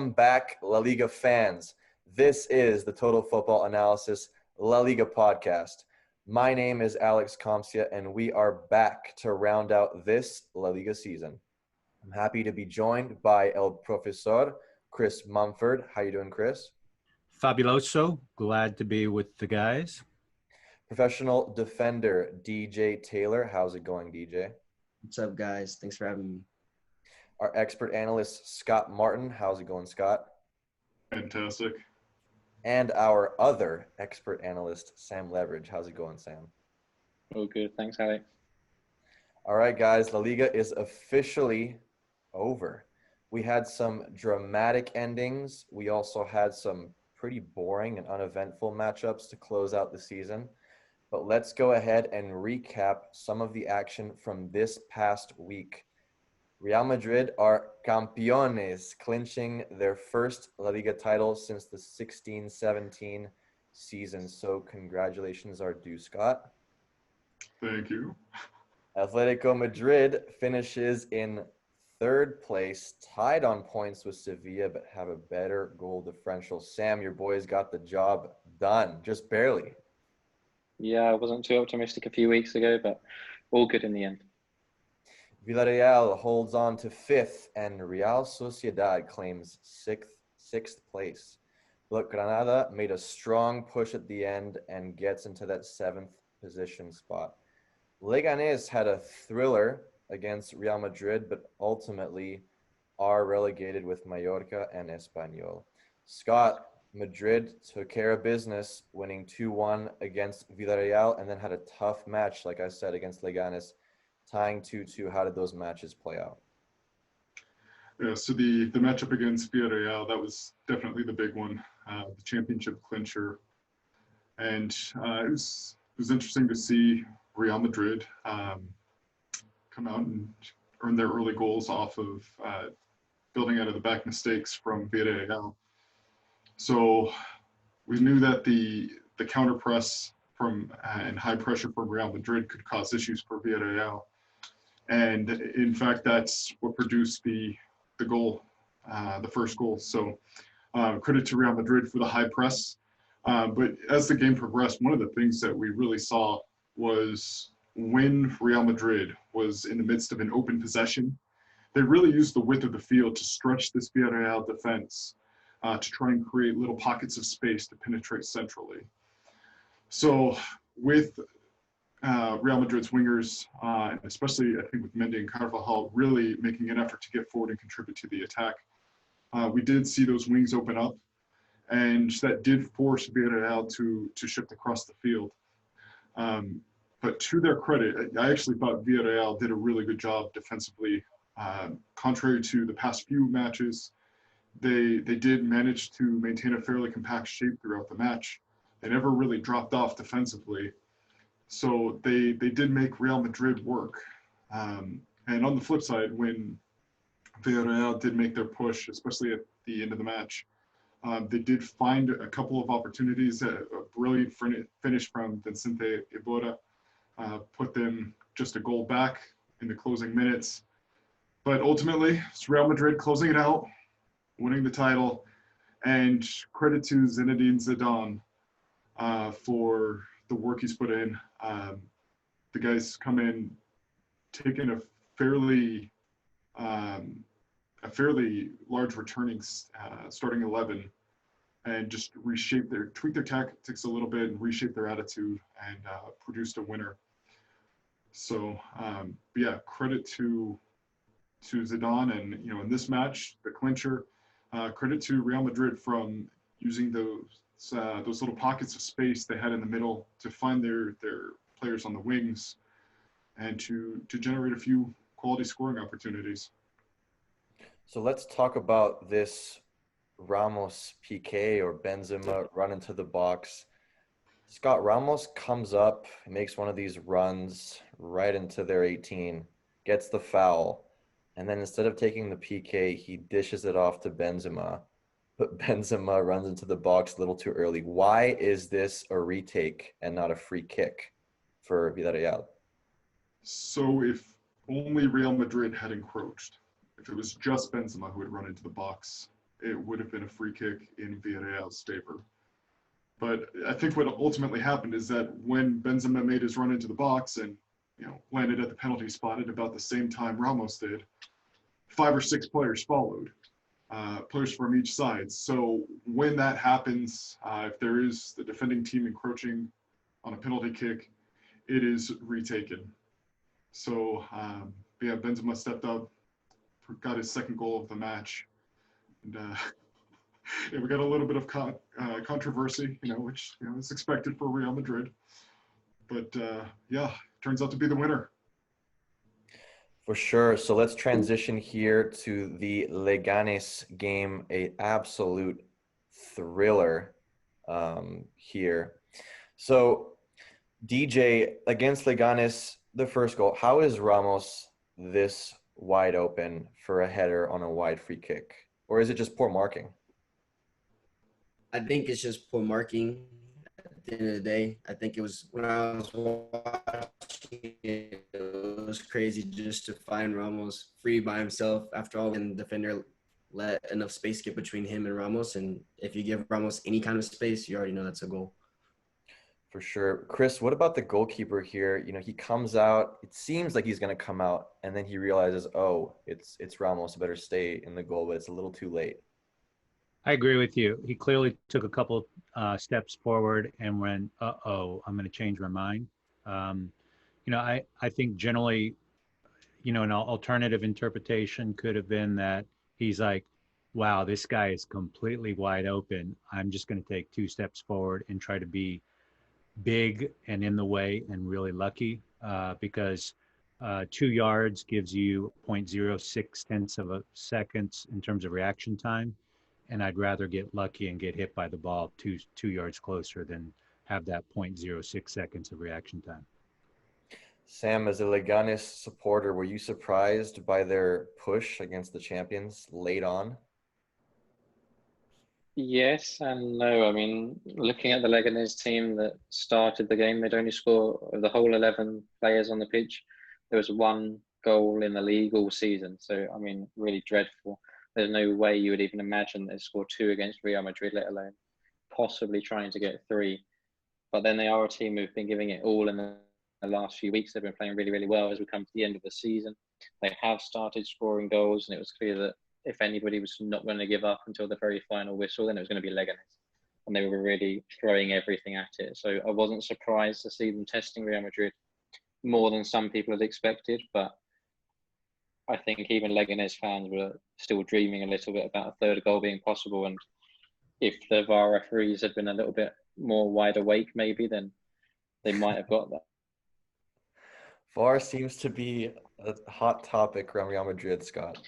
Welcome back, La Liga fans. This is the Total Football Analysis La Liga podcast. My name is Alex Comcia, and we are back to round out this La Liga season. I'm happy to be joined by El Profesor, Chris Mumford. How you doing, Chris? Fabuloso. Glad to be with the guys. Professional defender, DJ Taylor. How's it going, DJ? What's up, guys? Thanks for having me. Our expert analyst, Scott Martin. How's it going, Scott? Fantastic. And our other expert analyst, Sam Leverage. How's it going, Sam? All good. Thanks, Alex. All right, guys. La Liga is officially over. We had some dramatic endings. We also had some pretty boring and uneventful matchups to close out the season. But let's go ahead and recap some of the action from this past week. Real Madrid are CAMPEONES, clinching their first La Liga title since the 16-17 season. So congratulations are due, Scott. Thank you. Atletico Madrid finishes in third place, tied on points with Sevilla, but have a better goal differential. Sam, your boys got the job done, just barely. Yeah, I wasn't too optimistic a few weeks ago, but all good in the end. Villarreal holds on to fifth, and Real Sociedad claims sixth place. Look, Granada made a strong push at the end and gets into that seventh position spot. Leganes had a thriller against Real Madrid, but ultimately are relegated with Mallorca and Espanyol. Scott, Madrid took care of business, winning 2-1 against Villarreal, and then had a tough match, like I said, against Leganes, tying 2-2. How did those matches play out? Yeah, so the matchup against Villarreal, that was definitely the big one, the championship clincher. And it was interesting to see Real Madrid come out and earn their early goals off of building out of the back mistakes from Villarreal. So we knew that the counter press and high pressure from Real Madrid could cause issues for Villarreal. And in fact, that's what produced the goal, the first goal. So credit to Real Madrid for the high press. But as the game progressed, one of the things that we really saw was when Real Madrid was in the midst of an open possession, they really used the width of the field to stretch this Villarreal defense to try and create little pockets of space to penetrate centrally. So with Real Madrid's wingers, and especially I think with Mendy and Carvajal, really making an effort to get forward and contribute to the attack, we did see those wings open up, and that did force Villarreal to shift across the field. But to their credit, I actually thought Villarreal did a really good job defensively. Contrary to the past few matches, they did manage to maintain a fairly compact shape throughout the match. They never really dropped off defensively. So they did make Real Madrid work. And on the flip side, when Villarreal did make their push, especially at the end of the match, they did find a couple of opportunities. A brilliant finish from Vicente Iborra put them just a goal back in the closing minutes. But ultimately, it's Real Madrid closing it out, winning the title, and credit to Zinedine Zidane for the work he's put in. The guys come in taking a fairly large returning starting 11 and just tweak their tactics a little bit and reshape their attitude and produced a winner. So yeah, credit to Zidane, and in this match, the clincher, credit to Real Madrid from using those little pockets of space they had in the middle to find their players on the wings and to generate a few quality scoring opportunities. So let's talk about this Ramos PK or Benzema run into the box. Scott, Ramos comes up, makes one of these runs right into their 18, gets the foul, and then instead of taking the PK, he dishes it off to Benzema. But Benzema runs into the box a little too early. Why is this a retake and not a free kick for Villarreal? So if only Real Madrid had encroached, if it was just Benzema who had run into the box, it would have been a free kick in Villarreal's favor. But I think what ultimately happened is that when Benzema made his run into the box and landed at the penalty spot at about the same time Ramos did, 5 or 6 players followed, players from each side. So when that happens, if there is the defending team encroaching on a penalty kick, it is retaken. So yeah, Benzema stepped up, got his second goal of the match, and yeah, we got a little bit of controversy, which is expected for Real Madrid. But yeah, turns out to be the winner. For sure. So let's transition here to the Leganes game, a absolute thriller here. So DJ, against Leganes, the first goal, how is Ramos this wide open for a header on a wide free kick? Or is it just poor marking? I think it's just poor marking at the end of the day. I think it was when I was watching it, it was crazy just to find Ramos free by himself after all, and the defender let enough space get between him and Ramos. And if you give Ramos any kind of space, you already know that's a goal. For sure. Chris, what about the goalkeeper here? He comes out, it seems like he's going to come out, and then he realizes, oh, it's Ramos, better stay in the goal, but it's a little too late. I agree with you. He clearly took a couple steps forward and went, uh-oh, I'm going to change my mind. I think generally, an alternative interpretation could have been that he's like, wow, this guy is completely wide open. I'm just going to take 2 steps forward and try to be big and in the way and really lucky because 2 yards gives you 0.06 tenths of a seconds in terms of reaction time. And I'd rather get lucky and get hit by the ball two yards closer than have that 0.06 seconds of reaction time. Sam, as a Leganes supporter, were you surprised by their push against the champions late on? Yes and no. I mean, looking at the Leganes team that started the game, they'd only score of the whole 11 players on the pitch. There was 1 goal in the league all season. So, I mean, really dreadful. There's no way you would even imagine they'd score 2 against Real Madrid, let alone possibly trying to get 3. But then they are a team who've been giving it all in the last few weeks. They've been playing really, really well as we come to the end of the season. They have started scoring goals, and it was clear that if anybody was not going to give up until the very final whistle, then it was going to be Leganes. And they were really throwing everything at it. So I wasn't surprised to see them testing Real Madrid more than some people had expected, but I think even Leganes fans were still dreaming a little bit about a 3rd goal being possible. And if the VAR referees had been a little bit more wide awake, maybe, then they might have got that. VAR seems to be a hot topic around Real Madrid, Scott.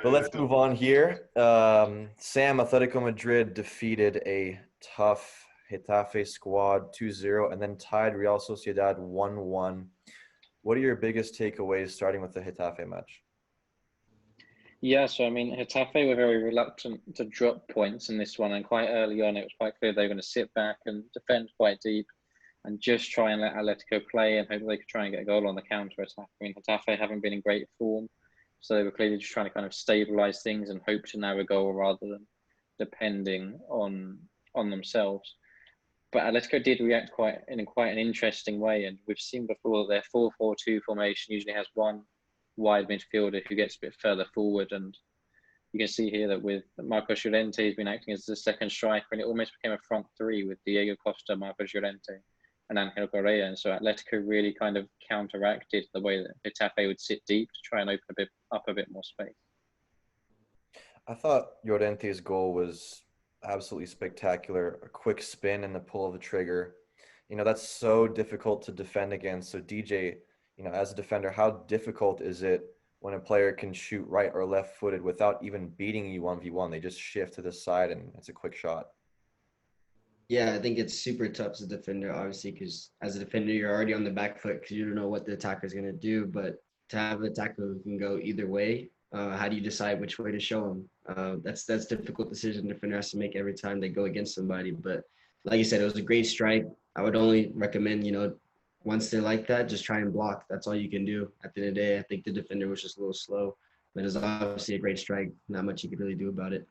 But let's move on here. Sam, Atletico Madrid defeated a tough Hitafe squad 2-0 and then tied Real Sociedad 1-1. What are your biggest takeaways starting with the Hitafe match? Yeah, so I mean, Hitafe were very reluctant to drop points in this one, and quite early on it was quite clear they were going to sit back and defend quite deep and just try and let Atletico play and hope they could try and get a goal on the counter-attack. I mean, Hitafe haven't been in great form, so they were clearly just trying to kind of stabilise things and hope to nab a goal rather than depending on themselves. But Atletico did react in quite an interesting way, and we've seen before that their 4-4-2 formation usually has 1 wide midfielder who gets a bit further forward, and you can see here that with Marcos Jorenthi, he's been acting as the second striker, and it almost became a front 3 with Diego Costa, Marcos Jorenthi, and Angel Correa. And so Atletico really kind of counteracted the way that Hitafe would sit deep to try and open up a bit more space. I thought Jorenthi's goal was absolutely spectacular. A quick spin and the pull of the trigger. That's so difficult to defend against. So DJ, as a defender, how difficult is it when a player can shoot right or left footed without even beating you 1v1? They just shift to the side and it's a quick shot. Yeah, I think it's super tough as a defender, obviously, because as a defender, you're already on the back foot because you don't know what the attacker is going to do. But to have an attacker who can go either way, how do you decide which way to show them? That's a difficult decision the defender has to make every time they go against somebody. But like you said, it was a great strike. I would only recommend, once they're like that, just try and block. That's all you can do. At the end of the day, I think the defender was just a little slow. But it was obviously a great strike. Not much you could really do about it.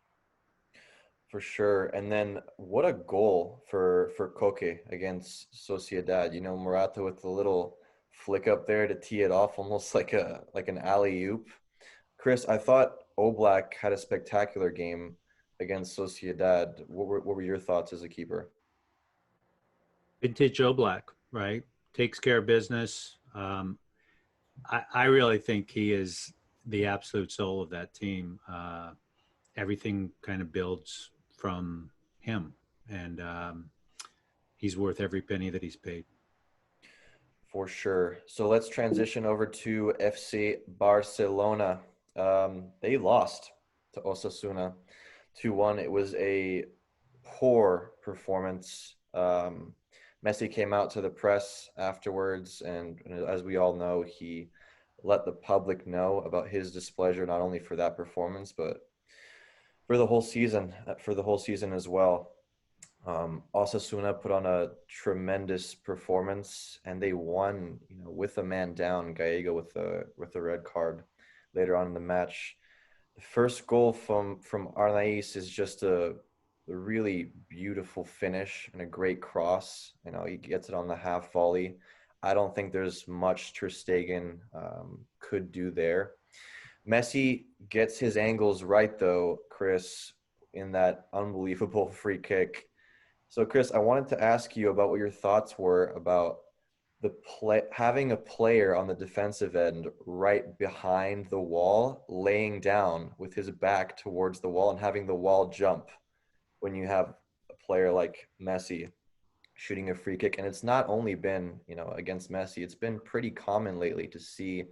For sure. And then what a goal for Koke against Sociedad. You know, Morata with the little flick up there to tee it off, almost like an alley-oop. Chris, I thought Oblak had a spectacular game against Sociedad. What were your thoughts as a keeper? Vintage Oblak, right? Takes care of business. I really think he is the absolute soul of that team. Everything kind of builds from him, and he's worth every penny that he's paid. For sure. So let's transition over to FC Barcelona. They lost to Osasuna 2-1. It was a poor performance. Messi came out to the press afterwards, and as we all know, he let the public know about his displeasure, not only for that performance, but for the whole season as well. Osasuna put on a tremendous performance, and they won, with a man down, Gallego with a red card later on in the match. The first goal from Arnaiz is just a really beautiful finish and a great cross. He gets it on the half volley. I don't think there's much Ter Stegen could do there. Messi gets his angles right, though, Chris, in that unbelievable free kick. So, Chris, I wanted to ask you about what your thoughts were about having a player on the defensive end right behind the wall, laying down with his back towards the wall and having the wall jump when you have a player like Messi shooting a free kick. And it's not only been, against Messi, it's been pretty common lately to see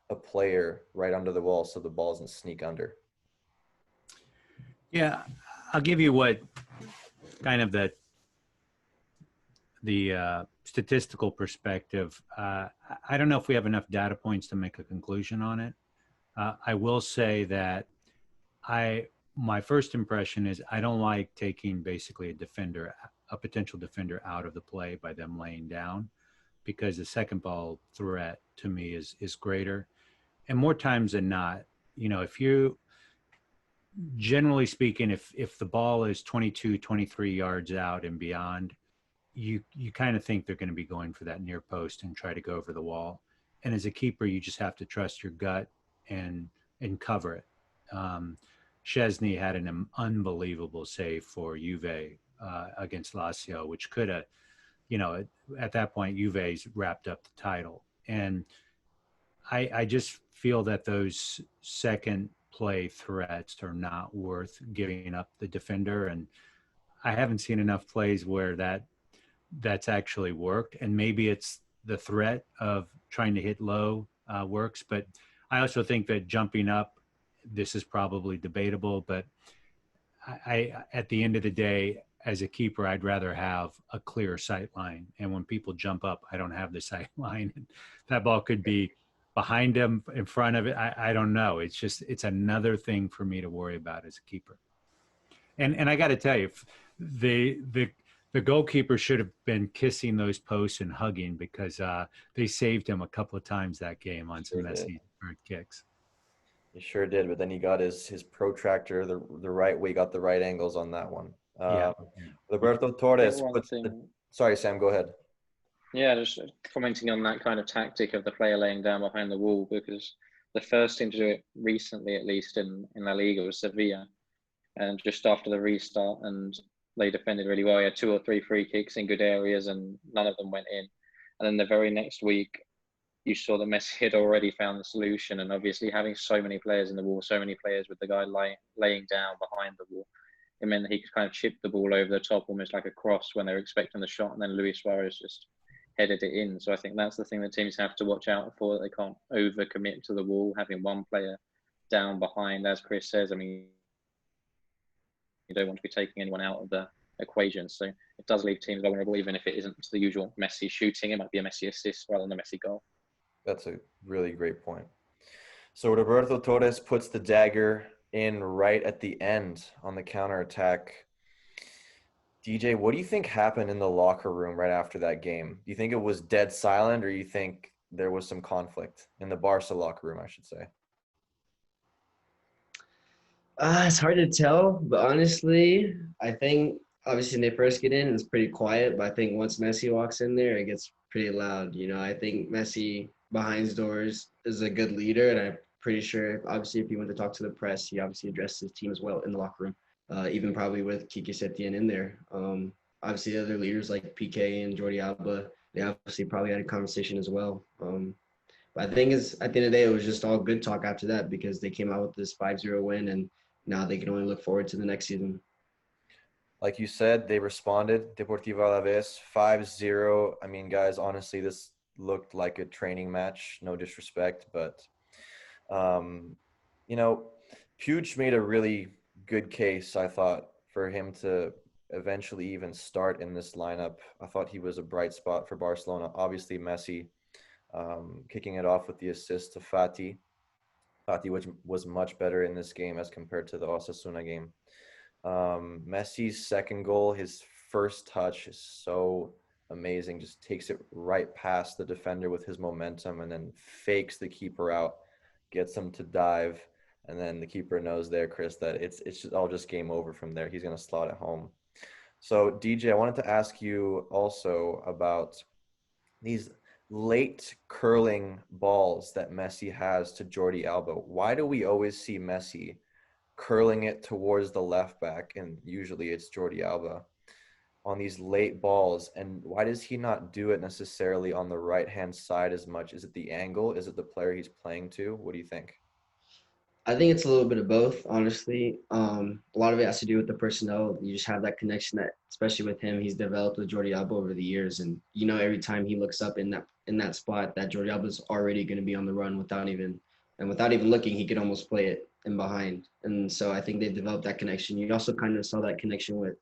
a player right under the wall so the ball doesn't sneak under. Yeah, I'll give you what kind of the statistical perspective. I don't know if we have enough data points to make a conclusion on it. I will say that my first impression is I don't like taking basically a potential defender out of the play by them laying down, because the second ball threat to me is greater. And more times than not, if you, generally speaking, if the ball is 22, 23 yards out and beyond, you kind of think they're going to be going for that near post and try to go over the wall. And as a keeper, you just have to trust your gut and cover it. Szczesny had an unbelievable save for Juve against Lazio, which could have, at that point, Juve's wrapped up the title. And I just feel that those second play threats are not worth giving up the defender. And I haven't seen enough plays where that's actually worked. And maybe it's the threat of trying to hit low works. But I also think that jumping up, this is probably debatable, but I at the end of the day, as a keeper, I'd rather have a clear sight line. And when people jump up, I don't have the sight line. That ball could be behind him, in front of it. I don't know. It's another thing for me to worry about as a keeper. And I got to tell you, the goalkeeper should have been kissing those posts and hugging, because they saved him a couple of times that game on some messy kicks. He sure did, but then he got his protractor the right way, got the right angles on that one. Roberto Torres. Sorry, Sam, go ahead. Yeah, just commenting on that kind of tactic of the player laying down behind the wall, because the first team to do it recently, at least in La Liga, was Sevilla. And just after the restart, and they defended really well. He had 2 or 3 free kicks in good areas, and none of them went in. And then the very next week, you saw that Messi had already found the solution. And obviously, having so many players in the wall, so many players with the guy laying down behind the wall, it meant that he could kind of chip the ball over the top, almost like a cross, when they were expecting the shot. And then Luis Suarez just headed it in. So I think that's the thing that teams have to watch out for, that they can't overcommit to the wall, having one player down behind, as Chris says. I mean, you don't want to be taking anyone out of the equation. So it does leave teams vulnerable, even if it isn't the usual Messi shooting. It might be a Messi assist rather than a Messi goal. That's a really great point. So Roberto Torres puts the dagger in right at the end on the counterattack. DJ, what do you think happened in the locker room right after that game? Do you think it was dead silent, or you think there was some conflict in the Barca locker room, I should say? It's hard to tell, but honestly, I think obviously when they first get in, it's pretty quiet. But I think once Messi walks in there, it gets pretty loud. I think Messi behind doors is a good leader, and I'm pretty sure, obviously, if he went to talk to the press, he obviously addressed his team as well in the locker room, even probably with Kike Setien in there. Obviously, other leaders like PK and Jordi Alba, they obviously probably had a conversation as well. But I think is at the end of the day, it was just all good talk after that because they came out with this 5-0 win, and now they can only look forward to the next season. Like you said, they responded. Deportivo Alaves 5-0. I mean, guys, honestly, this looked like a training match. No disrespect, but um, you know, Puig made a really good case, I thought, for him to eventually even start in this lineup. I thought he was a bright spot for Barcelona. Obviously, Messi kicking it off with the assist to Fati. Fati, which was much better in this game as compared to the Osasuna game. Messi's second goal, his first touch is so amazing. Just takes it right past the defender with his momentum and then fakes the keeper out, gets him to dive. And then the keeper knows there, Chris, that it's just all just game over from there. He's going to slot it home. So, DJ, I wanted to ask you also about these late curling balls that Messi has to Jordi Alba. Why do we always see Messi curling it towards the left back, and usually it's Jordi Alba, on these late balls? And why does he not do it necessarily on the right-hand side as much? Is it the angle? Is it the player he's playing to? What do you think? I think it's a little bit of both, honestly. A lot of it has to do with the personnel. You just have that connection that, especially with him, he's developed with Jordi Alba over the years. And every time he looks up in that spot, that Jordi Alba is already going to be on the run without even looking. He could almost play it in behind. And so I think they've developed that connection. You also kind of saw that connection with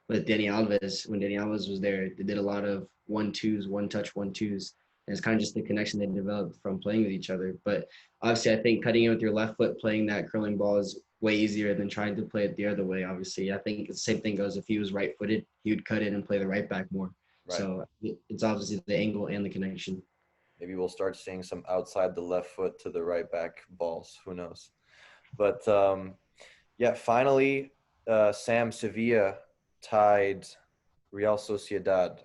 Dani Alves. When Dani Alves was there, they did a lot of 1-2s, one touch 1-2s. And it's kind of just the connection they developed from playing with each other. But obviously, I think cutting it with your left foot, playing that curling ball is way easier than trying to play it the other way. Obviously, I think the same thing goes if he was right-footed, he would cut it and play the right back more. Right. So it's obviously the angle and the connection. Maybe we'll start seeing some outside the left foot to the right back balls. Who knows? But yeah, finally, Sam, Sevilla tied Real Sociedad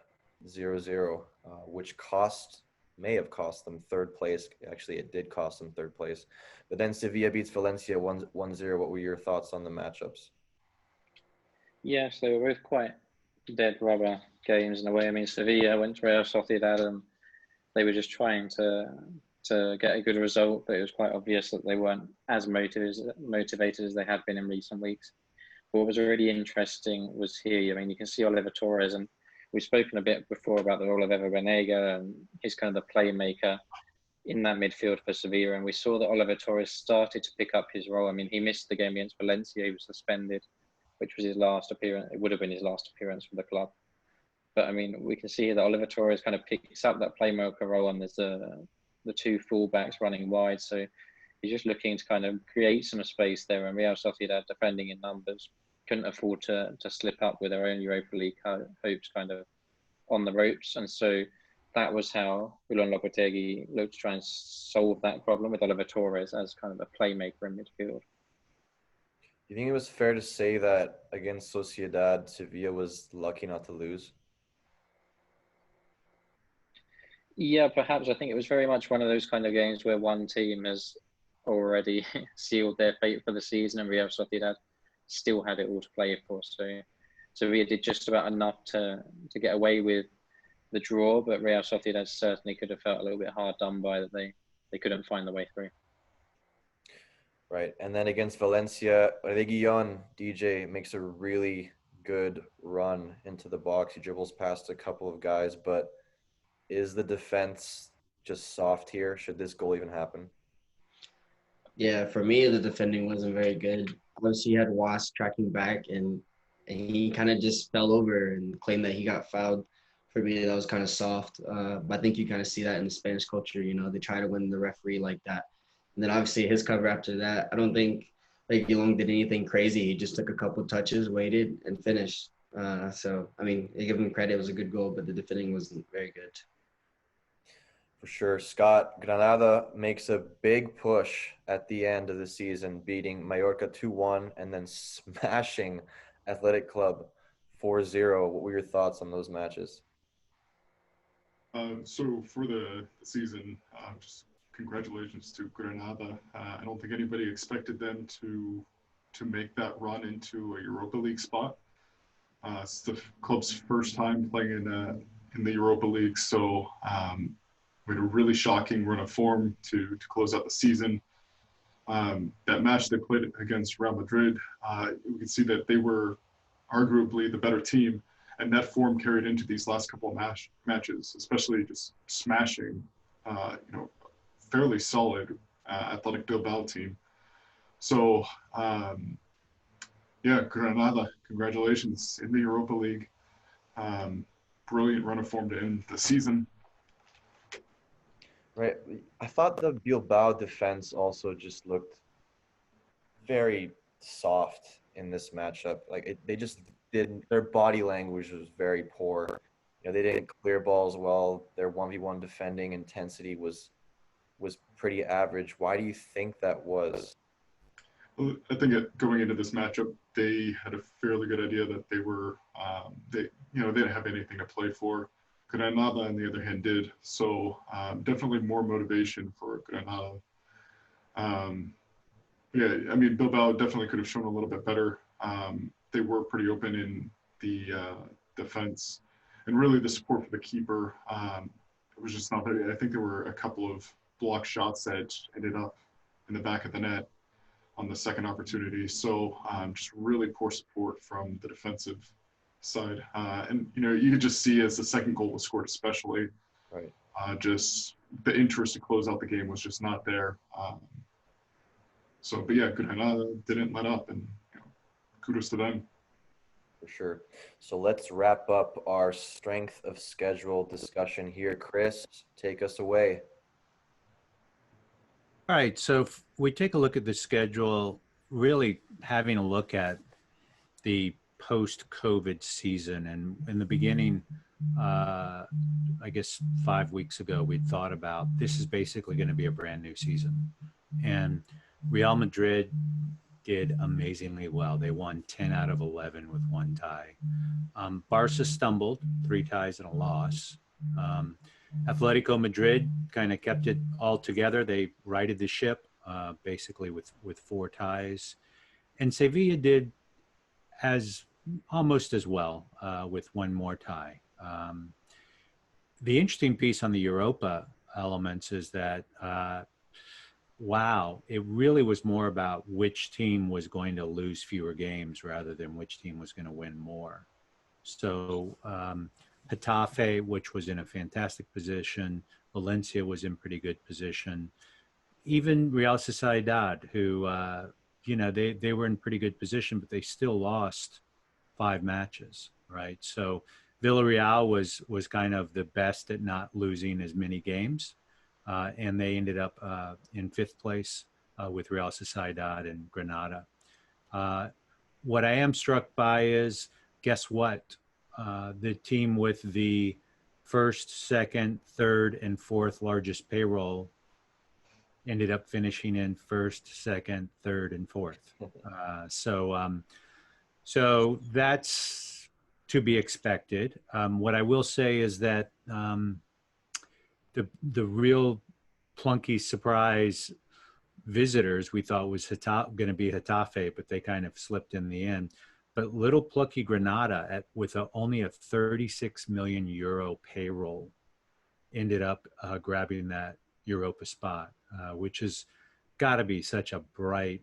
0-0, which may have cost them third place. Actually, it did cost them third place. But then Sevilla beats Valencia 1-0. What were your thoughts on the matchups? Yes, they were both quite dead rubber games in a way. I mean, Sevilla went to Real Sociedad and they were just trying to get a good result, but it was quite obvious that they weren't as motivated as they had been in recent weeks. But what was really interesting was here, I mean, you can see Oliver Torres, and we've spoken a bit before about the role of Ever Banega, and he's kind of the playmaker in that midfield for Sevilla. And we saw that Oliver Torres started to pick up his role. I mean, he missed the game against Valencia. He was suspended, which was his last appearance. It would have been his last appearance for the club. But I mean, we can see that Oliver Torres kind of picks up that playmaker role, and there's the two fullbacks running wide. So he's just looking to kind of create some space there. And Real Sociedad, defending in numbers, couldn't afford to slip up with their own Europa League hopes kind of on the ropes. And so that was how Julen Lopetegui looked to try and solve that problem with Oliver Torres as kind of a playmaker in midfield. Do you think it was fair to say that against Sociedad, Sevilla was lucky not to lose? Yeah, perhaps. I think it was very much one of those kind of games where one team has already sealed their fate for the season and Real Sociedad still had it all to play for. So Sevilla did just about enough to get away with the draw, but Real Sociedad certainly could have felt a little bit hard done by that they couldn't find the way through. Right. And then against Valencia, Reguilón, DJ, makes a really good run into the box. He dribbles past a couple of guys, but is the defense just soft here? Should this goal even happen? Yeah, for me, the defending wasn't very good. Obviously, you had Wasp tracking back, and he kind of just fell over and claimed that he got fouled. For me, that was kind of soft. But I think you kind of see that in the Spanish culture. They try to win the referee like that. And then obviously his cover after that, I don't think Reguilón did anything crazy. He just took a couple touches, waited, and finished. So, I mean, I give him credit. It was a good goal, but the defending wasn't very good. For sure. Scott, Granada makes a big push at the end of the season, beating Mallorca 2-1 and then smashing Athletic Club 4-0. What were your thoughts on those matches? So for the season, just congratulations to Granada. I don't think anybody expected them to make that run into a Europa League spot. It's the club's first time playing in the Europa League, so we had a really shocking run of form to close out the season. That match they played against Real Madrid, we could see that they were arguably the better team, and that form carried into these last couple of matches, especially just smashing, fairly solid Athletic Bilbao team. So, yeah, Granada, congratulations in the Europa League. Brilliant run of form to end the season. Right. I thought the Bilbao defense also just looked very soft in this matchup. Like they just didn't. Their body language was very poor. They didn't clear balls well. Their 1v1 defending intensity was pretty average. Why do you think that was? Well, I think going into this matchup, they had a fairly good idea that they were they didn't have anything to play for. Granada, on the other hand, did. So definitely more motivation for Granada. Yeah, I mean, Bilbao definitely could have shown a little bit better. They were pretty open in the defense, and really the support for the keeper. It was just not there. I think there were a couple of block shots that ended up in the back of the net on the second opportunity. So just really poor support from the defensive side. And, you could just see as the second goal was scored especially, right. Just the interest to close out the game was just not there. But yeah, Granada didn't let up, and kudos to them. For sure. So let's wrap up our strength of schedule discussion here. Chris, take us away. All right, so if we take a look at the schedule, really having a look at the post-COVID season, and in the beginning, I guess 5 weeks ago, we'd thought about this is basically going to be a brand new season. And Real Madrid did amazingly well. They won 10 out of 11 with one tie. Barca stumbled, 3 ties and a loss. Atletico Madrid kind of kept it all together. They righted the ship, basically with 4 ties. And Sevilla did almost as well with 1 more tie. The interesting piece on the Europa elements is that, wow, it really was more about which team was going to lose fewer games rather than which team was going to win more. So Hitafe, which was in a fantastic position, Valencia was in pretty good position. Even Real Sociedad, who, they were in pretty good position, but they still lost 5 matches, right? So Villarreal was kind of the best at not losing as many games, and they ended up in 5th place with Real Sociedad and Granada. What I am struck by is, guess what? The team with the 1st, 2nd, 3rd, and 4th largest payroll ended up finishing in 1st, 2nd, 3rd, and 4th. So that's to be expected. What I will say is that the real plunky surprise visitors we thought was going to be Hitafe, but they kind of slipped in the end. But little plucky Granada with only a 36 million euro payroll ended up grabbing that Europa spot, which has got to be such a bright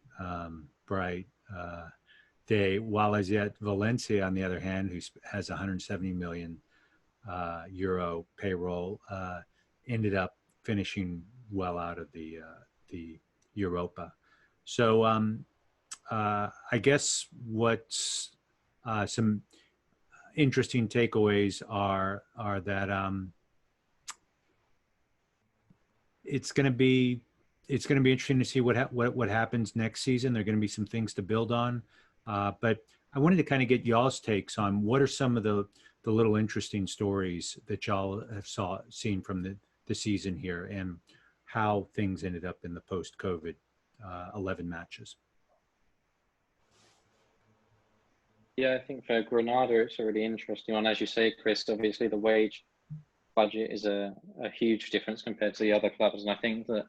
day. While as yet Valencia, on the other hand, who has 170 million euro payroll, ended up finishing well out of the Europa. So I guess what's some interesting takeaways are that it's going to be interesting to see what happens next season. There are going to be some things to build on, but I wanted to kind of get y'all's takes on what are some of the little interesting stories that y'all have seen from the season here and how things ended up in the post-COVID 11 matches. Yeah, I think for Granada, it's a really interesting one. As you say, Chris, obviously the wage budget is a huge difference compared to the other clubs. And I think that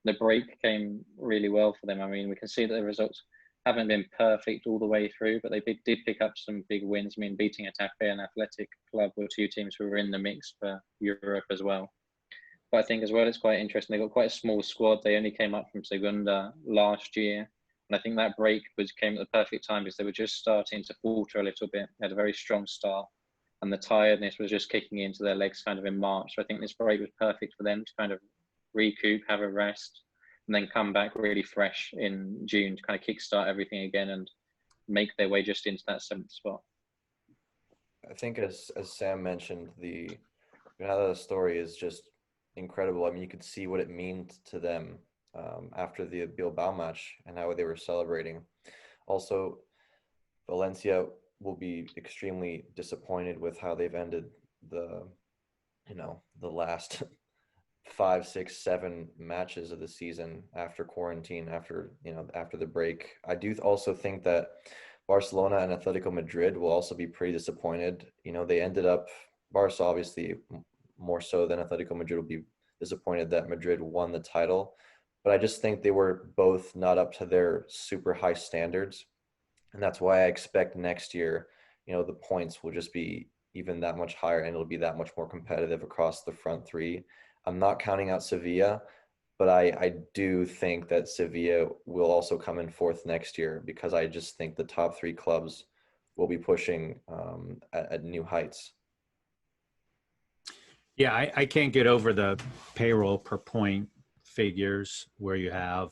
the break came really well for them. I mean, we can see that the results haven't been perfect all the way through, but they did pick up some big wins. I mean, beating Hitafe and Athletic Club were two teams who were in the mix for Europe as well. But I think as well, it's quite interesting. They got quite a small squad. They only came up from Segunda last year. And I think that break came at the perfect time because they were just starting to falter a little bit. They had a very strong start and the tiredness was just kicking into their legs kind of in March. So I think this break was perfect for them to kind of recoup, have a rest, and then come back really fresh in June to kind of kickstart everything again and make their way just into that 7th spot. I think as Sam mentioned, the Granada story is just incredible. I mean, you could see what it means to them after the Bilbao match and how they were celebrating. Also, Valencia will be extremely disappointed with how they've ended the last 5, 6, 7 matches of the season after quarantine, after the break. I do also think that Barcelona and Atletico Madrid will also be pretty disappointed. They ended up, Barca obviously more so than Atletico Madrid will be disappointed that Madrid won the title. But I just think they were both not up to their super high standards. And that's why I expect next year, the points will just be even that much higher and it'll be that much more competitive across the front three. I'm not counting out Sevilla, but I do think that Sevilla will also come in 4th next year because I just think the top 3 clubs will be pushing at new heights. Yeah, I can't get over the payroll per point figures where you have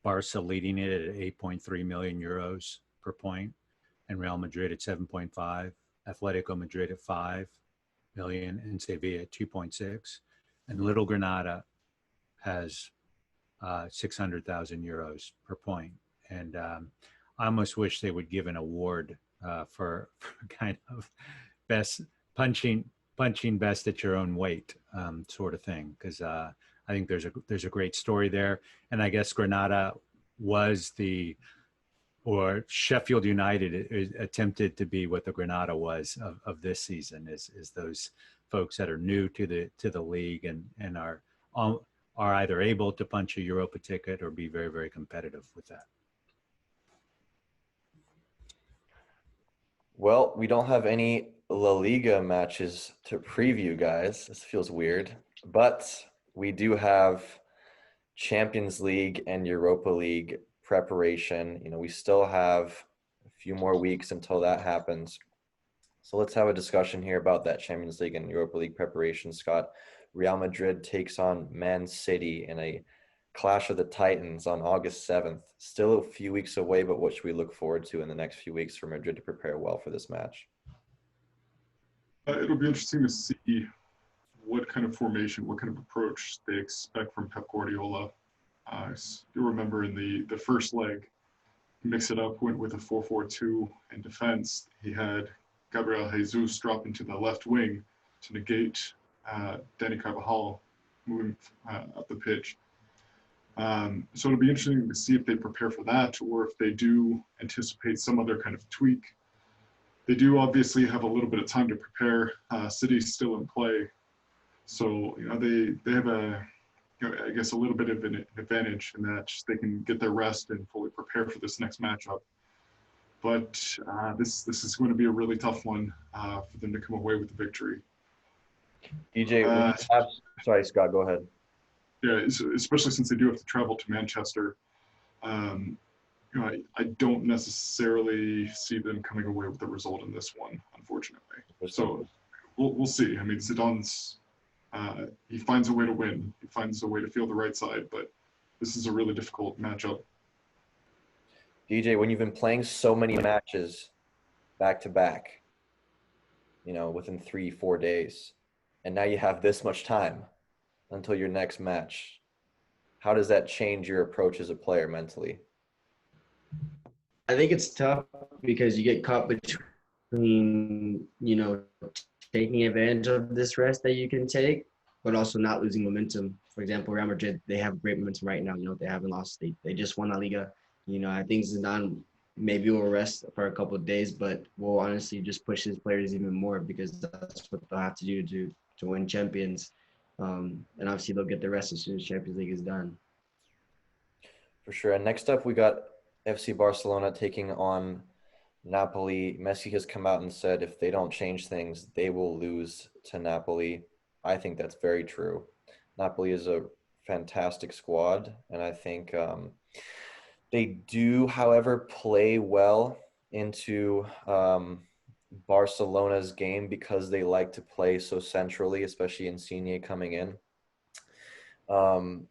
Barca leading it at 8.3 million euros per point and Real Madrid at 7.5, Atletico Madrid at 5 million and Sevilla at 2.6. And Little Granada has 600,000 euros per point. And I almost wish they would give an award for kind of best punching best at your own weight sort of thing, because I think there's a great story there. And I guess Granada was or Sheffield United attempted to be what the Granada was of this season, is those folks that are new to the league and are either able to punch a Europa ticket or be very, very competitive with that. Well, we don't have any La Liga matches to preview, guys. This feels weird, but we do have Champions League and Europa League preparation. We still have a few more weeks until that happens. So let's have a discussion here about that Champions League and Europa League preparation, Scott. Real Madrid takes on Man City in a clash of the Titans on August 7th. Still a few weeks away, but what should we look forward to in the next few weeks for Madrid to prepare well for this match? It'll be interesting to see what kind of formation, what kind of approach they expect from Pep Guardiola. You'll remember in the first leg, he mixed it up, went with a 4-4-2 in defense. He had Gabriel Jesus drop into the left wing to negate Dani Carvajal moving up the pitch. So it'll be interesting to see if they prepare for that or if they do anticipate some other kind of tweak. They do obviously have a little bit of time to prepare. City's still in play. So, they have I guess a little bit of an advantage in that they can get their rest and fully prepare for this next matchup. But this is going to be a really tough one for them to come away with the victory. DJ, sorry, Scott, go ahead. Yeah, especially since they do have to travel to Manchester. I don't necessarily see them coming away with the result in this one, unfortunately. So we'll see. I mean, Zidane's he finds a way to win. He finds a way to feel the right side, but this is a really difficult matchup. DJ, when you've been playing so many matches back to back, within 3-4 days, and now you have this much time until your next match, how does that change your approach as a player mentally? I think it's tough because you get caught between, taking advantage of this rest that you can take but also not losing momentum. For example, Real Madrid, they have great momentum right now. They haven't lost. They just won La Liga. I think Zidane maybe will rest for a couple of days, but will honestly just push his players even more because that's what they'll have to do to win champions. And obviously they'll get the rest as soon as Champions League is done. For sure. And next up, we got FC Barcelona taking on Napoli. Messi has come out and said if they don't change things, they will lose to Napoli. I think that's very true. Napoli is a fantastic squad, and I think they do, however, play well into Barcelona's game because they like to play so centrally, especially Insigne coming in.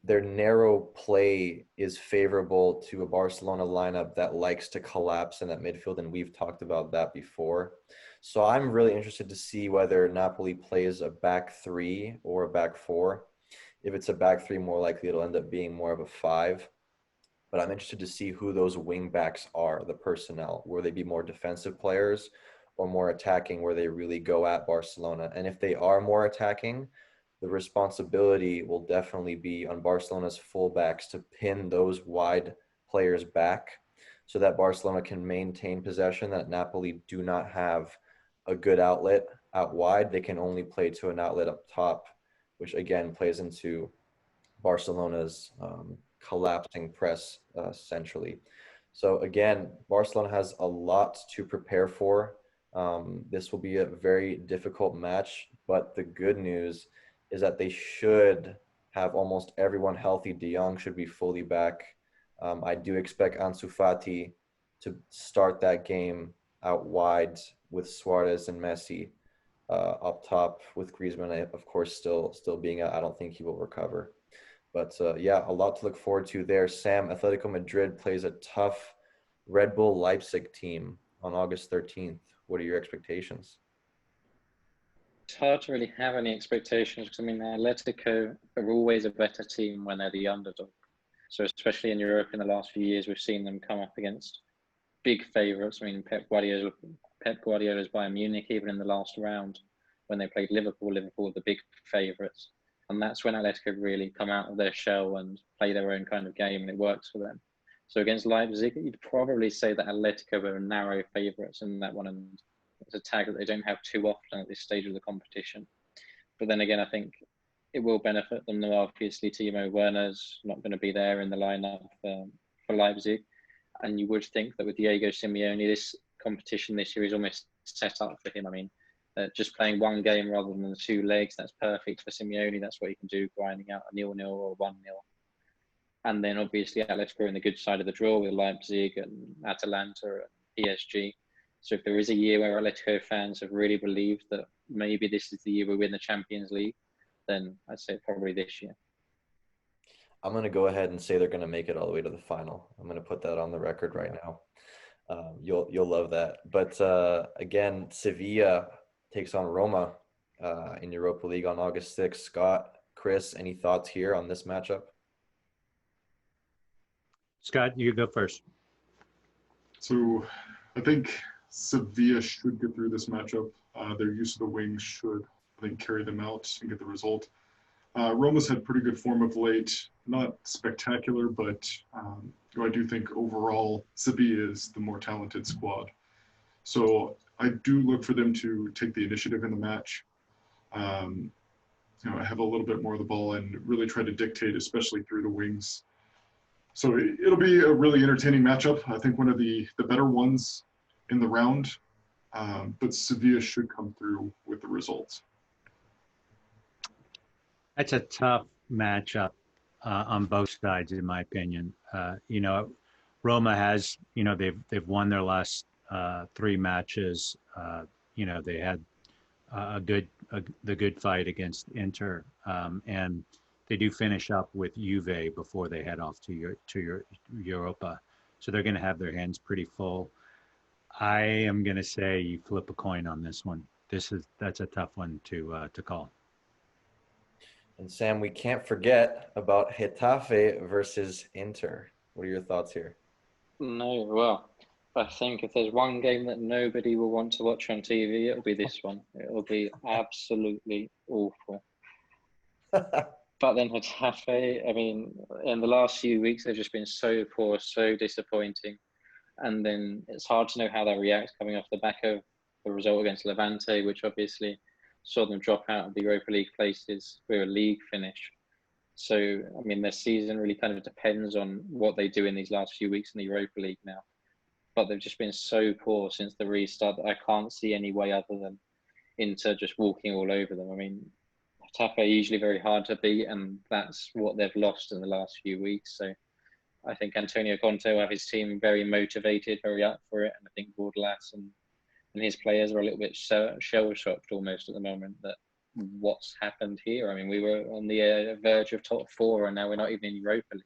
Their narrow play is favorable to a Barcelona lineup that likes to collapse in that midfield, and we've talked about that before. So I'm really interested to see whether Napoli plays a back three or a back four. If it's a back three, more likely it'll end up being more of a five. But I'm interested to see who those wing backs are, the personnel. Will they be more defensive players or more attacking where they really go at Barcelona? And if they are more attacking, the responsibility will definitely be on Barcelona's fullbacks to pin those wide players back so that Barcelona can maintain possession, that Napoli do not have a good outlet out wide. They can only play to an outlet up top, which again plays into Barcelona's collapsing press centrally. So again, Barcelona has a lot to prepare for. This will be a very difficult match, but the good news is that they should have almost everyone healthy. De Jong should be fully back. I do expect Ansu Fati to start that game out wide with Suarez and Messi up top with Griezmann, of course, still being out. I don't think he will recover. But yeah, a lot to look forward to there. Sam, Atletico Madrid plays a tough Red Bull Leipzig team on August 13th. What are your expectations? It's hard to really have any expectations because, Atletico are always a better team when they're the underdog. So especially in Europe in the last few years, we've seen them come up against big favourites. Pep Guardiola's Bayern Munich, even in the last round when they played Liverpool were the big favourites. And that's when Atletico really come out of their shell and play their own kind of game, and it works for them. So against Leipzig, you'd probably say that Atletico were narrow favourites in that one, and it's a tag that they don't have too often at this stage of the competition. But then again, I think it will benefit them. Obviously, Timo Werner's not going to be there in the lineup for Leipzig. And you would think that with Diego Simeone, this competition this year is almost set up for him. Just playing one game rather than the two legs, that's perfect for Simeone. That's what he can do, grinding out a 0-0 or 1-0. And then obviously Atletico are in the good side of the draw with Leipzig and Atalanta and PSG. So if there is a year where Atletico fans have really believed that maybe this is the year we win the Champions League, then I'd say probably this year. I'm going to go ahead and say they're going to make it all the way to the final. I'm going to put that on the record right now. You'll love that. But again, Sevilla takes on Roma in Europa League on August 6th. Scott, Chris, any thoughts here on this matchup? Scott, you go first. So I think Sevilla should get through this matchup. Their use of the wings should, I think, carry them out and get the result. Roma's had pretty good form of late. Not spectacular, but I do think overall Sevilla is the more talented squad. So I do look for them to take the initiative in the match. Have a little bit more of the ball and really try to dictate, especially through the wings. So it'll be a really entertaining matchup. I think one of the better ones in the round, but Sevilla should come through with the results. That's a tough matchup on both sides, in my opinion. Roma has, they've won their last 3 matches. They had the good fight against Inter, and they do finish up with Juve before they head off to Europa. So they're going to have their hands pretty full. I am going to say you flip a coin on this one. That's a tough one to call. And Sam, we can't forget about Hitafe versus Inter. What are your thoughts here? No, well, I think if there's one game that nobody will want to watch on TV, it'll be this one. It'll be absolutely awful. But then Hitafe, I mean, in the last few weeks, they've just been so poor, so disappointing. And then it's hard to know how they react coming off the back of the result against Levante, which obviously saw them drop out of the Europa League places with a league finish. So, I mean, their season really kind of depends on what they do in these last few weeks in the Europa League now. But they've just been so poor since the restart that I can't see any way other than Inter just walking all over them. I mean, Hitafe are usually very hard to beat, and that's what they've lost in the last few weeks. So I think Antonio Conte will have his team very motivated, very up for it. And I think Bordalas and his players are a little bit shell-shocked almost at the moment that what's happened here. I mean, we were on the verge of top four, and now we're not even in Europa League.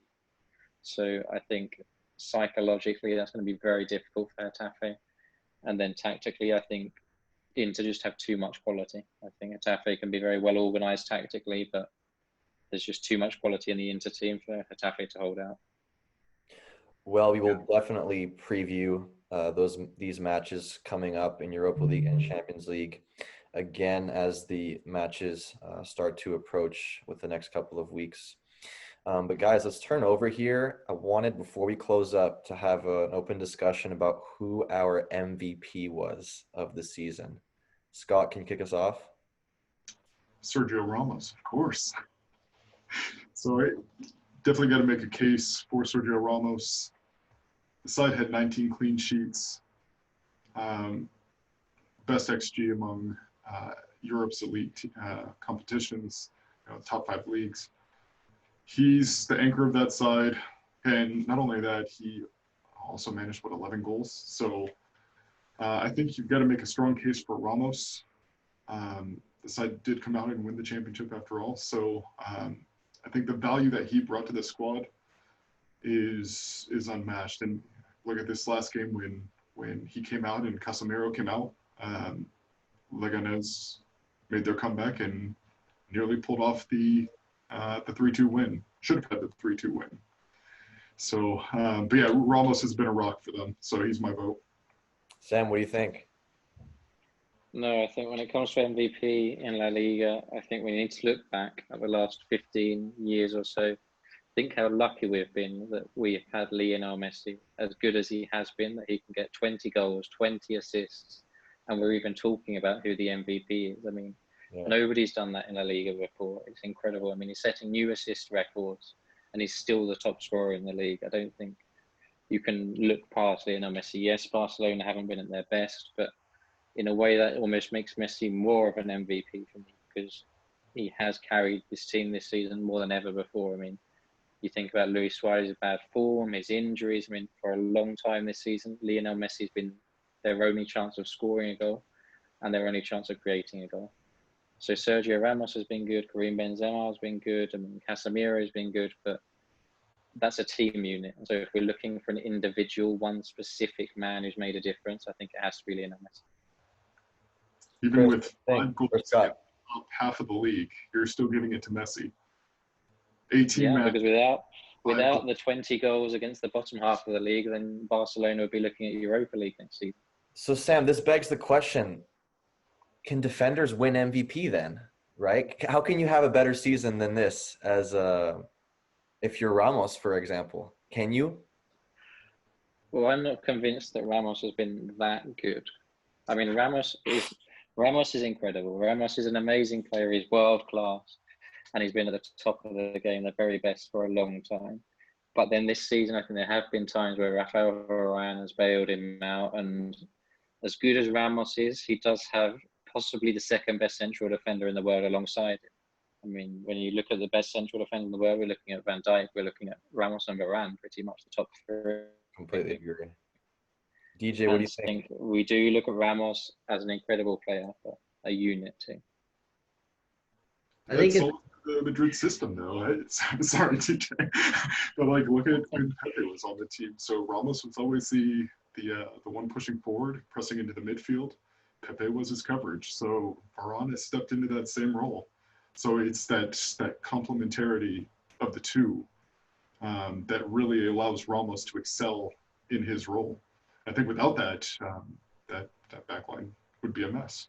So I think psychologically that's going to be very difficult for Hitafe. And then tactically, I think Inter just have too much quality. I think Hitafe can be very well organised tactically, but there's just too much quality in the Inter team for Hitafe to hold out. Well, we will definitely preview these matches coming up in Europa League and Champions League again as the matches start to approach with the next couple of weeks. But guys, let's turn over here. I wanted, before we close up, to have an open discussion about who our MVP was of the season. Scott, can you kick us off? Sergio Ramos, of course. So I definitely got to make a case for Sergio Ramos. The side had 19 clean sheets, best XG among Europe's elite competitions, top 5 leagues. He's the anchor of that side, and not only that, he also managed 11 goals. So I think you've got to make a strong case for Ramos. The side did come out and win the championship after all. So I think the value that he brought to the squad is unmatched. And look at this last game when he came out and Casemiro came out. Leganes made their comeback and nearly pulled off the 3-2 win. Should have had the 3-2 win. So, but yeah, Ramos has been a rock for them. So he's my vote. Sam, what do you think? No, I think when it comes to MVP in La Liga, I think we need to look back at the last 15 years or so. Think how lucky we've been that we've had Lionel Messi, as good as he has been, that he can get 20 goals, 20 assists, and we're even talking about who the MVP is. I mean, nobody's done that in La Liga before. It's incredible. I mean, he's setting new assist records, and he's still the top scorer in the league. I don't think you can look past Lionel Messi. Yes, Barcelona haven't been at their best, but in a way that almost makes Messi more of an MVP for me, because he has carried this team this season more than ever before. I mean, you think about Luis Suarez's bad form, his injuries. I mean, for a long time this season, Lionel Messi's been their only chance of scoring a goal and their only chance of creating a goal. So Sergio Ramos has been good, Karim Benzema has been good, I mean, Casemiro has been good, but that's a team unit. So if we're looking for an individual, one specific man who's made a difference, I think it has to be Lionel Messi. Even with 5 goals in the top half of the league, you're still giving it to Messi. 18 yeah, because without the 20 goals against the bottom half of the league, then Barcelona would be looking at Europa League next season. So Sam, this begs the question, can defenders win MVP then, right? How can you have a better season than this if you're Ramos, for example? Can you? Well, I'm not convinced that Ramos has been that good. I mean, Ramos is incredible. Ramos is an amazing player. He's world class. And he's been at the top of the game, the very best for a long time. But then this season, I think there have been times where Rafael Varane has bailed him out. And as good as Ramos is, he does have possibly the second best central defender in the world alongside him. I mean, when you look at the best central defender in the world, we're looking at Van Dijk, we're looking at Ramos and Varane, pretty much the top 3. Completely agree. DJ, what do you think? We do look at Ramos as an incredible player, but a unit too. I think it's the Madrid system, though. I'm sorry, TJ, but like, look at when Pepe was on the team. So Ramos was always the one pushing forward, pressing into the midfield. Pepe was his coverage. So Varane has stepped into that same role. So it's that complementarity of the two that really allows Ramos to excel in his role. I think without that, that backline would be a mess.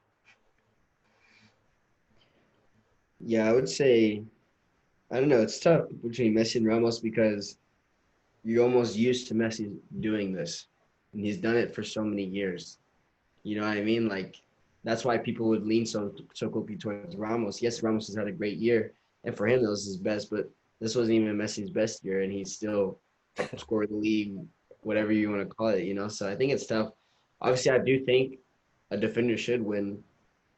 Yeah, I would say I don't know. It's tough between Messi and Ramos because you're almost used to Messi doing this, and he's done it for so many years. You know what I mean? Like that's why people would lean so quickly towards Ramos. Yes, Ramos has had a great year, and for him that was his best. But this wasn't even Messi's best year, and he's still top scorer of the league, whatever you want to call it. You know, so I think it's tough. Obviously, I do think a defender should win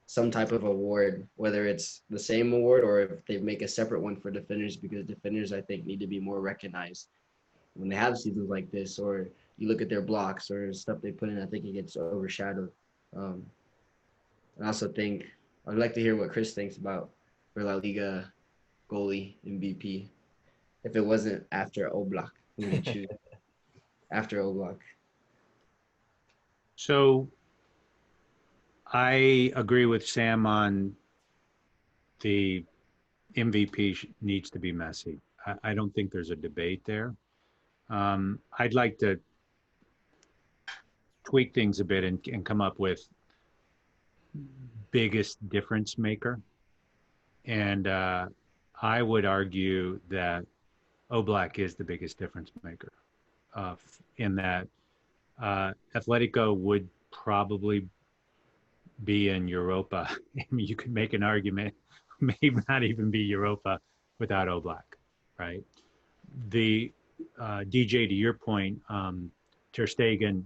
some type of award, whether it's the same award or if they make a separate one for defenders, because defenders I think need to be more recognized when they have seasons like this, or you look at their blocks or stuff they put in. I think it gets overshadowed. Um, I also think I'd like to hear what Chris thinks about for La Liga goalie MVP. If it wasn't after Oblak, who would you choose after Oblak? So I agree with Sam on the MVP needs to be Messi. I don't think there's a debate there. I'd like to tweak things a bit and come up with biggest difference maker. And I would argue that Oblak is the biggest difference maker in that Atletico would probably be in Europa. I mean, you could make an argument, may not even be Europa without Oblak, right? The DJ, to your point, Ter Stegen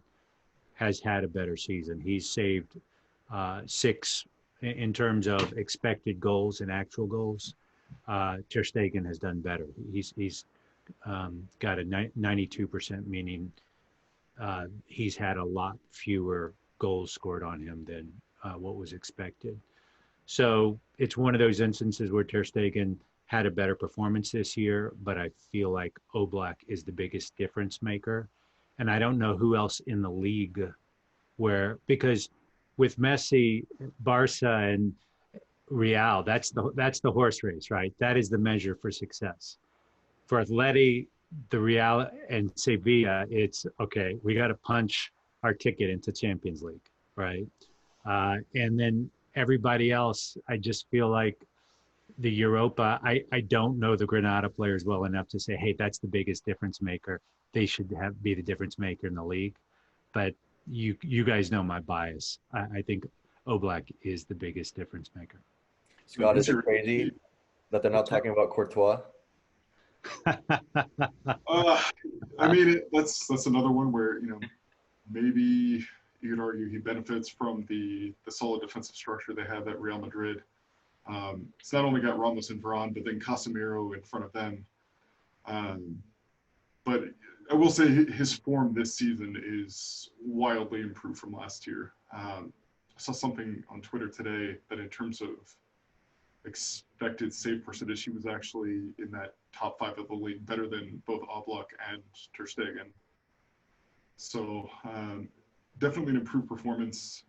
has had a better season. He's saved 6 in terms of expected goals and actual goals. Ter Stegen has done better. He's got a 92%, meaning he's had a lot fewer goals scored on him than what was expected. So it's one of those instances where Ter Stegen had a better performance this year, but I feel like Oblak is the biggest difference maker. And I don't know who else in the league because with Messi, Barca, and Real, that's the horse race, right? That is the measure for success. For Atleti, the Real, and Sevilla, it's okay. We got to punch our ticket into Champions League, right? And then everybody else, I just feel like the Europa. I don't know the Granada players well enough to say, hey, that's the biggest difference maker. They should be the difference maker in the league. But you guys know my bias. I think Oblak is the biggest difference maker. Scott, is it crazy that they're not talking about Courtois? I mean, that's another one where maybe you could argue he benefits from the solid defensive structure they have at Real Madrid. It's not only got Ramos and Varane, but then Casemiro in front of them. But I will say his form this season is wildly improved from last year. I saw something on Twitter today that in terms of expected save percentage, he was actually in that top 5 of the league, better than both Oblak and Ter Stegen. So definitely an improved performance.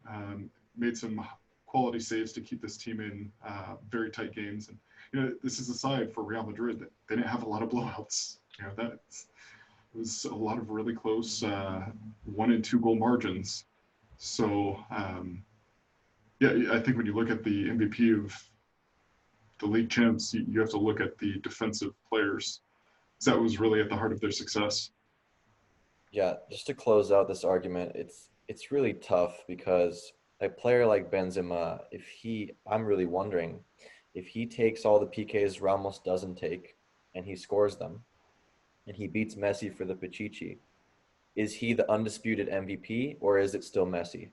Made some quality saves to keep this team in very tight games. And this is a side for Real Madrid that they didn't have a lot of blowouts. It was a lot of really close 1 and 2 goal margins. So I think when you look at the MVP of the league champs, you have to look at the defensive players. That was really at the heart of their success. Yeah, just to close out this argument, it's really tough because a player like Benzema, I'm really wondering if he takes all the PKs Ramos doesn't take and he scores them and he beats Messi for the Pichichi, is he the undisputed MVP or is it still Messi?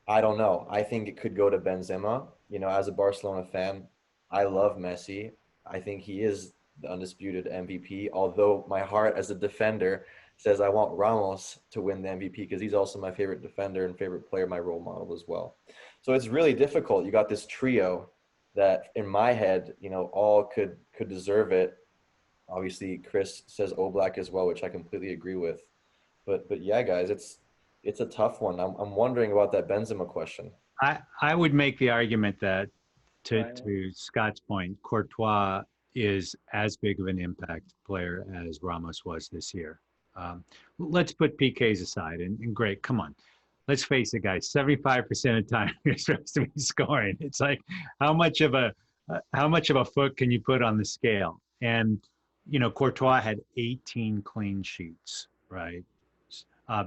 I don't know. I think it could go to Benzema. As a Barcelona fan, I love Messi. I think he is the undisputed MVP, although my heart as a defender says I want Ramos to win the MVP because he's also my favorite defender and favorite player, my role model as well. So it's really difficult. You got this trio that in my head, all could deserve it. Obviously, Chris says Oblak as well, which I completely agree with. But yeah, guys, it's a tough one. I'm wondering about that Benzema question. I would make the argument that to Scott's point, Courtois is as big of an impact player as Ramos was this year. Let's put PKs aside and great, come on. Let's face it, guys, 75% of the time you're supposed to be scoring. It's like, how much of a how much of a foot can you put on the scale? And, Courtois had 18 clean sheets, right?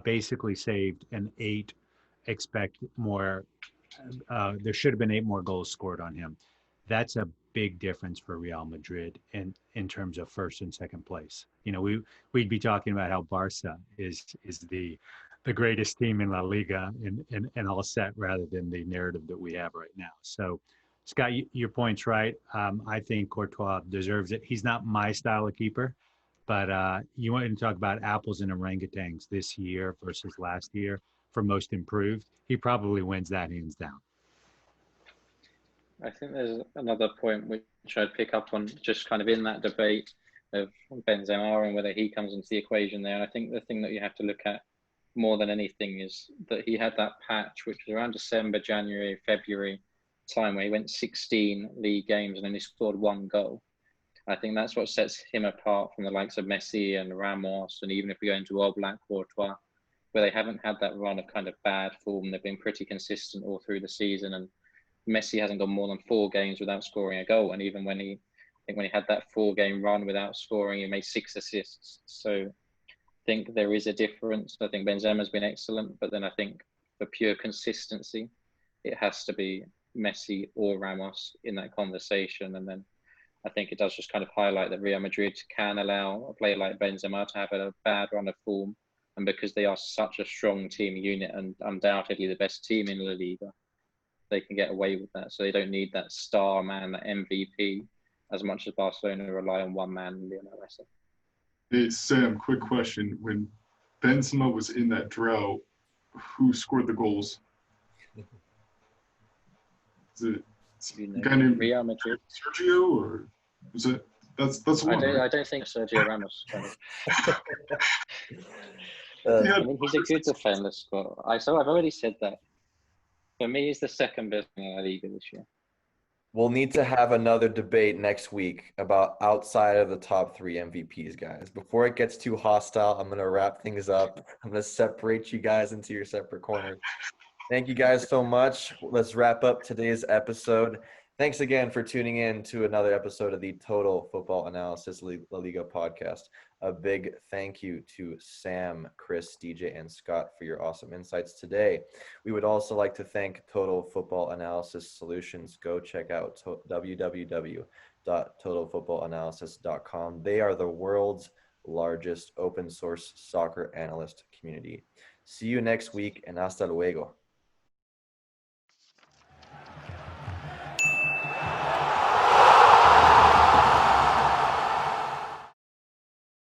Basically saved an 8, expect more. There should have been 8 more goals scored on him. That's a big difference for Real Madrid in terms of first and second place. We'd be talking about how Barca is the greatest team in La Liga and all set rather than the narrative that we have right now. So, Scott, your point's right. I think Courtois deserves it. He's not my style of keeper, but you want to talk about apples and orangutans this year versus last year for most improved. He probably wins that hands down. I think there's another point which I'd pick up on, just kind of in that debate of Benzema and whether he comes into the equation there. And I think the thing that you have to look at more than anything is that he had that patch, which was around December, January, February time, where he went 16 league games and only scored 1 goal. I think that's what sets him apart from the likes of Messi and Ramos, and even if we go into Oblak, Courtois, where they haven't had that run of kind of bad form. They've been pretty consistent all through the season, and Messi hasn't gone more than 4 games without scoring a goal. And even when he had that 4-game run without scoring, he made 6 assists. So I think there is a difference. I think Benzema's been excellent, but then I think for pure consistency, it has to be Messi or Ramos in that conversation. And then I think it does just kind of highlight that Real Madrid can allow a player like Benzema to have a bad run of form. And because they are such a strong team unit and undoubtedly the best team in La Liga, they can get away with that. So they don't need that star man, that MVP, as much as Barcelona rely on one man, Lionel Messi. Hey, Sam, quick question. When Benzema was in that drought, who scored the goals? Is it a guy named Real Madrid? Sergio, or was it? That's one. I don't think Sergio Ramos. I mean, he's a good defender, Scott. I've already said that. For me, he's the second best in La Liga this year. We'll need to have another debate next week about outside of the top 3 MVPs, guys. Before it gets too hostile, I'm going to wrap things up. I'm going to separate you guys into your separate corners. Thank you guys so much. Let's wrap up today's episode. Thanks again for tuning in to another episode of the Total Football Analysis La Liga podcast. A big thank you to Sam, Chris, DJ, and Scott for your awesome insights today. We would also like to thank Total Football Analysis Solutions. Go check out www.totalfootballanalysis.com. They are the world's largest open source soccer analyst community. See you next week, and hasta luego.